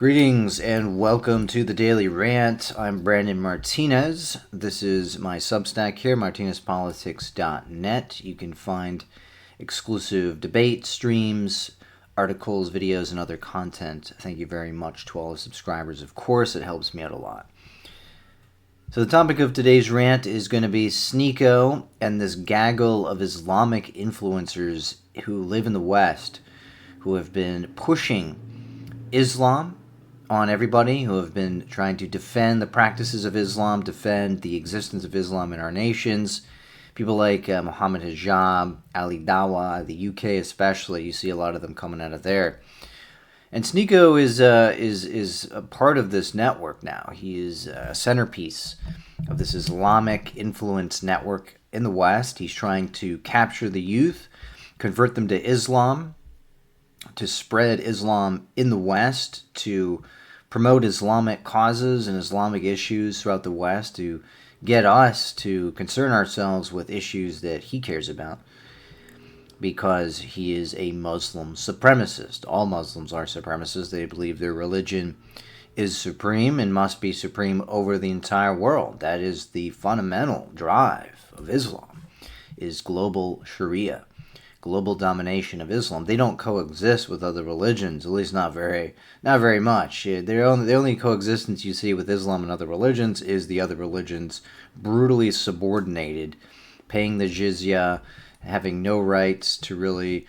Greetings and welcome to the Daily Rant. I'm Brandon Martinez. This is my Substack here, martinezpolitics.net. You can find exclusive debate streams, articles, videos, and other content. Thank you very much to all the subscribers. Of course, it helps me out a lot. So the topic of today's rant is going to be Sneako and this gaggle of Islamic influencers who live in the West, who have been pushing Islam on everybody, who have been trying to defend the practices of Islam, defend the existence of Islam in our nations. People like Muhammad Hijab, Ali Dawa, the UK especially, you see a lot of them coming out of there. And Sneako is a part of this network now. He is a centerpiece of this Islamic influence network in the West. He's trying to capture the youth, convert them to Islam, to spread Islam in the West, to promote Islamic causes and Islamic issues throughout the West, to get us to concern ourselves with issues that he cares about, because he is a Muslim supremacist. All Muslims are supremacists. They believe their religion is supreme and must be supreme over the entire world. That is the fundamental drive of Islam, is global Sharia, global domination of Islam. They don't coexist with other religions, at least not very much. The only coexistence you see with Islam and other religions is the other religions brutally subordinated, paying the jizya, having no rights to really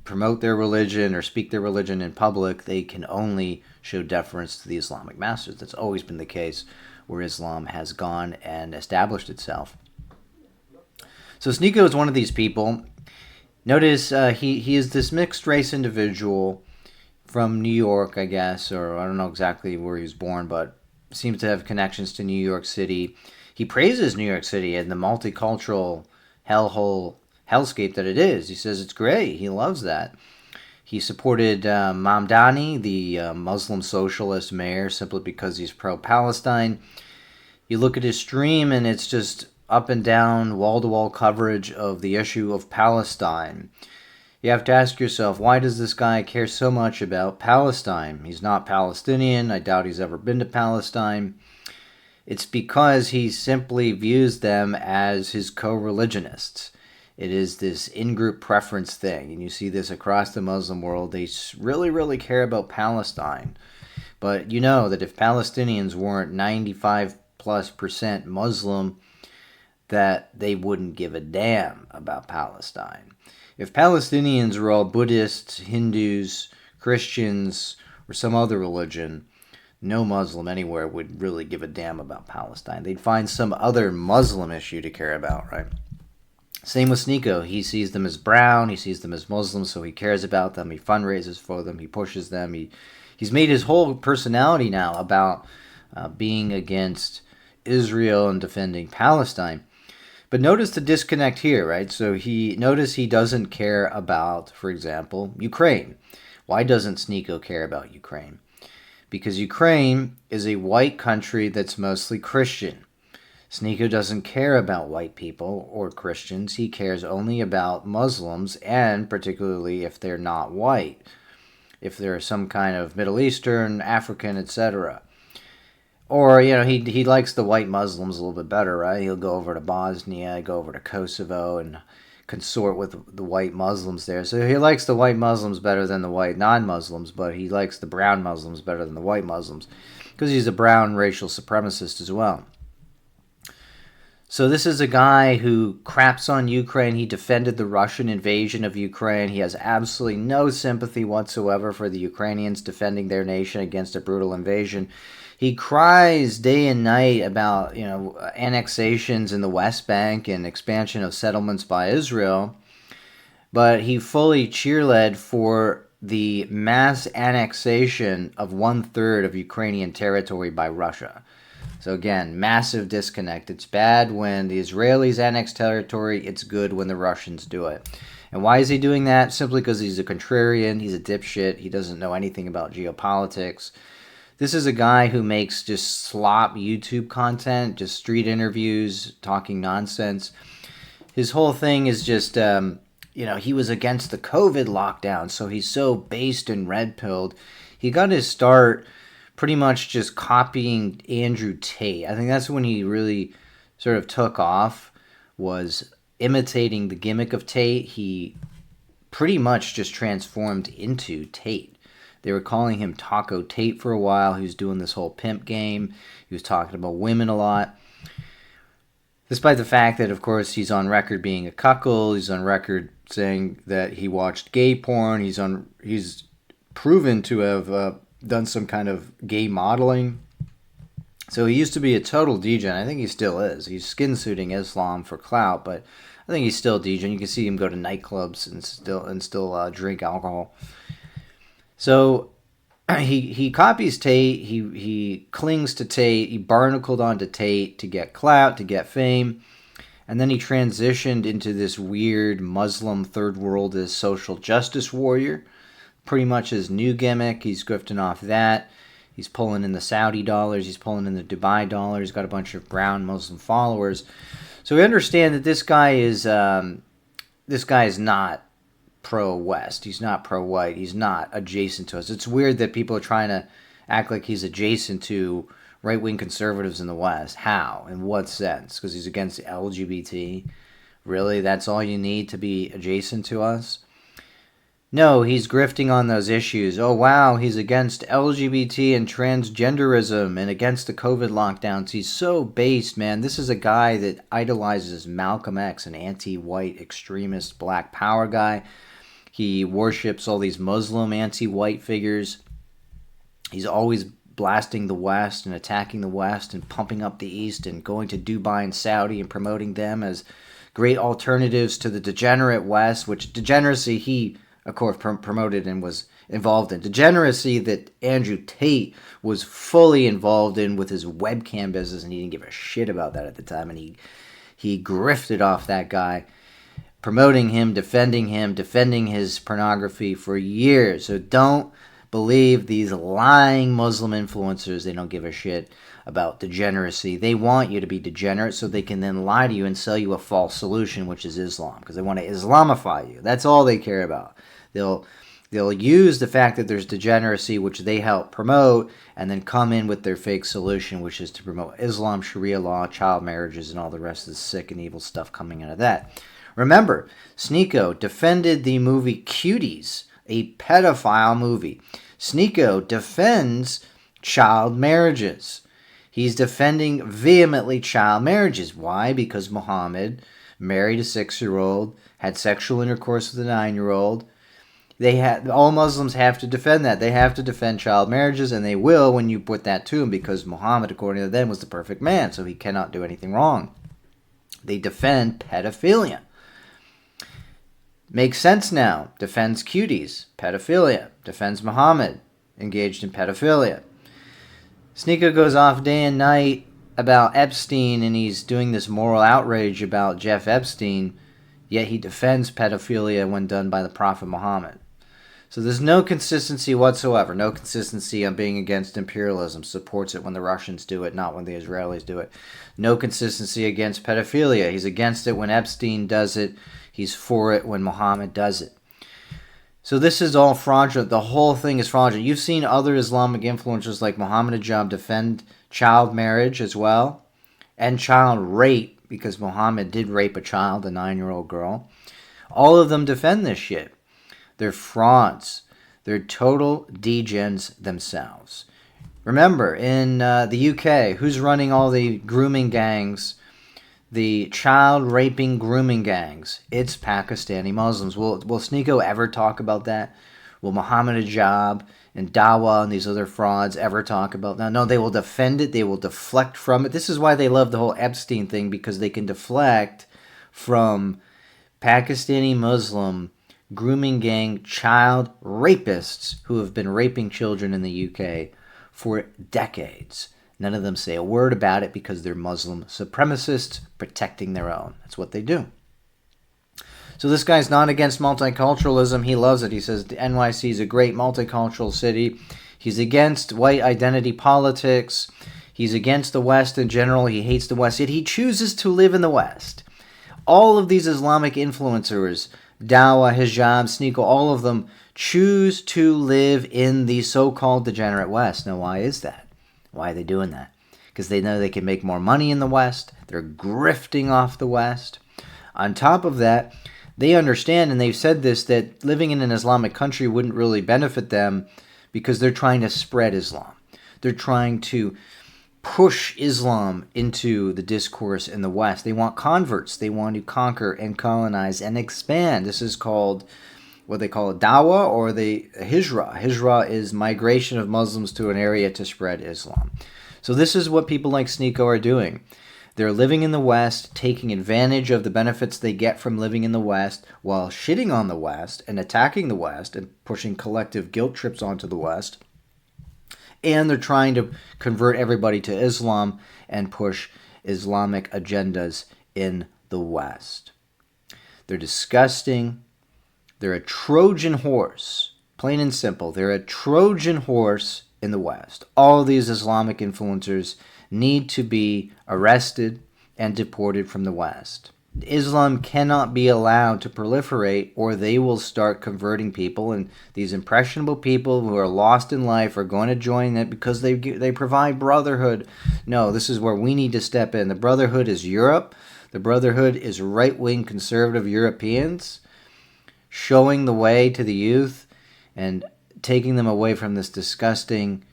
promote their religion or speak their religion in public. They can only show deference to the Islamic masters. That's always been the case where Islam has gone and established itself. So Sneako is one of these people. Notice he is this mixed race individual from New York, I guess, or I don't know exactly where he was born, but seems to have connections to New York City. He praises New York City and the multicultural hellscape that it is. He says it's great. He loves that. He supported Mamdani, the Muslim socialist mayor, simply because he's pro-Palestine. You look at his stream and it's just up and down, wall-to-wall coverage of the issue of Palestine. You have to ask yourself, why does this guy care so much about Palestine? He's not Palestinian. I doubt he's ever been to Palestine. It's because he simply views them as his co-religionists. It is this in-group preference thing, and you see this across the Muslim world. They really, really care about Palestine. But you know that if Palestinians weren't 95+% Muslim, that they wouldn't give a damn about Palestine. If Palestinians were all Buddhists, Hindus, Christians, or some other religion, no Muslim anywhere would really give a damn about Palestine. They'd find some other Muslim issue to care about, right? Same with Sneako. He sees them as brown, he sees them as Muslims, so he cares about them, he fundraises for them, he pushes them. He's made his whole personality now about being against Israel and defending Palestine. But notice the disconnect here, right? So notice he doesn't care about, for example, Ukraine. Why doesn't Sneako care about Ukraine? Because Ukraine is a white country that's mostly Christian. Sneako doesn't care about white people or Christians. He cares only about Muslims, and particularly if they're not white, if they're some kind of Middle Eastern, African, etc. Or, he likes the white Muslims a little bit better, right? He'll go over to Bosnia, go over to Kosovo, and consort with the white Muslims there. So he likes the white Muslims better than the white non-Muslims, but he likes the brown Muslims better than the white Muslims, because he's a brown racial supremacist as well. So this is a guy who craps on Ukraine. He defended the Russian invasion of Ukraine. He has absolutely no sympathy whatsoever for the Ukrainians defending their nation against a brutal invasion. He cries day and night about, annexations in the West Bank and expansion of settlements by Israel, but he fully cheerled for the mass annexation of 1/3 of Ukrainian territory by Russia. So again, massive disconnect. It's bad when the Israelis annex territory. It's good when the Russians do it. And why is he doing that? Simply because he's a contrarian. He's a dipshit. He doesn't know anything about geopolitics. This is a guy who makes just slop YouTube content, just street interviews, talking nonsense. His whole thing is just, he was against the COVID lockdown, so he's so based and red-pilled. He got his start pretty much just copying Andrew Tate. I think that's when he really sort of took off, was imitating the gimmick of Tate. He pretty much just transformed into Tate. They were calling him Taco Tate for a while. He was doing this whole pimp game. He was talking about women a lot. Despite the fact that, of course, he's on record being a cuckold. He's on record saying that he watched gay porn. He's proven to have done some kind of gay modeling. So he used to be a total degen. I think he still is. He's skin suiting Islam for clout, but I think he's still degen. You can see him go to nightclubs and still drink alcohol. So he copies Tate. He clings to Tate. He barnacled onto Tate to get clout, to get fame. And then he transitioned into this weird Muslim third worldist social justice warrior. Pretty much his new gimmick. He's grifting off that. He's pulling in the Saudi dollars. He's pulling in the Dubai dollars. He's got a bunch of brown Muslim followers. So we understand that this guy is not pro-West. He's not pro-white. He's not adjacent to us. It's weird that people are trying to act like he's adjacent to right-wing conservatives in the West. How? In what sense? Because he's against LGBT? Really? That's all you need to be adjacent to us? No, he's grifting on those issues. Oh, wow, he's against LGBT and transgenderism and against the COVID lockdowns. He's so based, man. This is a guy that idolizes Malcolm X, an anti-white extremist black power guy. He worships all these Muslim anti-white figures. He's always blasting the West and attacking the West and pumping up the East and going to Dubai and Saudi and promoting them as great alternatives to the degenerate West, which degeneracy he, of course, promoted and was involved in. Degeneracy that Andrew Tate was fully involved in with his webcam business, and he didn't give a shit about that at the time, and he grifted off that guy, promoting him, defending his pornography for years. So don't believe these lying Muslim influencers. They don't give a shit about degeneracy. They want you to be degenerate so they can then lie to you and sell you a false solution, which is Islam, because they want to Islamify you. That's all they care about. They'll use the fact that there's degeneracy, which they help promote, and then come in with their fake solution, which is to promote Islam, Sharia law, child marriages, and all the rest of the sick and evil stuff coming out of that. Remember, Sneako defended the movie Cuties, a pedophile movie. Sneako defends child marriages. He's defending vehemently child marriages. Why? Because Muhammad married a 6-year-old, had sexual intercourse with a 9-year-old. All Muslims have to defend that. They have to defend child marriages, and they will when you put that to them, because Muhammad, according to them, was the perfect man, so he cannot do anything wrong. They defend pedophilia. Makes sense now. Defends Cuties, pedophilia. Defends Muhammad, engaged in pedophilia. Sneako goes off day and night about Epstein, and he's doing this moral outrage about Jeff Epstein, yet he defends pedophilia when done by the Prophet Muhammad. So there's no consistency whatsoever. No consistency on being against imperialism. Supports it when the Russians do it, not when the Israelis do it. No consistency against pedophilia. He's against it when Epstein does it. He's for it when Muhammad does it. So this is all fraudulent. The whole thing is fraudulent. You've seen other Islamic influencers like Muhammad Hijab defend child marriage as well, and child rape, because Muhammad did rape a child, a 9-year-old girl. All of them defend this shit. They're frauds. They're total degens themselves. Remember, in the UK, who's running all the grooming gangs, the child raping grooming gangs? It's Pakistani Muslims. Will Sneako ever talk about that? Will Muhammad Hijab and Dawa and these other frauds ever talk about that? No, they will defend it. They will deflect from it. This is why they love the whole Epstein thing, because they can deflect from Pakistani Muslim grooming gang child rapists who have been raping children in the UK for decades. None of them say a word about it because they're Muslim supremacists protecting their own. That's what they do. So this guy's not against multiculturalism. He loves it. He says the NYC is a great multicultural city. He's against white identity politics. He's against the West in general. He hates the West, yet he chooses to live in the West. All of these Islamic influencers, Dawa, Hijab, Sneako, all of them choose to live in the so-called degenerate West. Now, why is that? Why are they doing that? Because they know they can make more money in the West. They're grifting off the West. On top of that, they understand, and they've said this, that living in an Islamic country wouldn't really benefit them because they're trying to spread Islam. They're trying to push Islam into the discourse in the West. They want converts. They want to conquer and colonize and expand. This is called what they call a dawah or the hijra. Hijra is migration of Muslims to an area to spread Islam. So this is what people like Sneako are doing. They're living in the West, taking advantage of the benefits they get from living in the West while shitting on the West and attacking the West and pushing collective guilt trips onto the West. And they're trying to convert everybody to Islam and push Islamic agendas in the West. They're disgusting. They're a Trojan horse, plain and simple. They're a Trojan horse in the West. All these Islamic influencers need to be arrested and deported from the West. Islam cannot be allowed to proliferate, or they will start converting people, and these impressionable people who are lost in life are going to join it because they provide brotherhood. No, this is where we need to step in. The brotherhood is Europe. The brotherhood is right-wing conservative Europeans showing the way to the youth and taking them away from this disgusting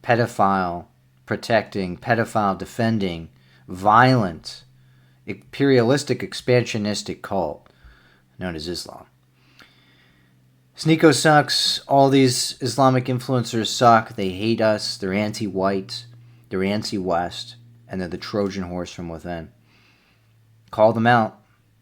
pedophile protecting, pedophile defending, violent, imperialistic, expansionistic cult known as Islam. Sneako sucks. All these Islamic influencers suck. They hate us. They're anti-white. They're anti-West. And they're the Trojan horse from within. Call them out.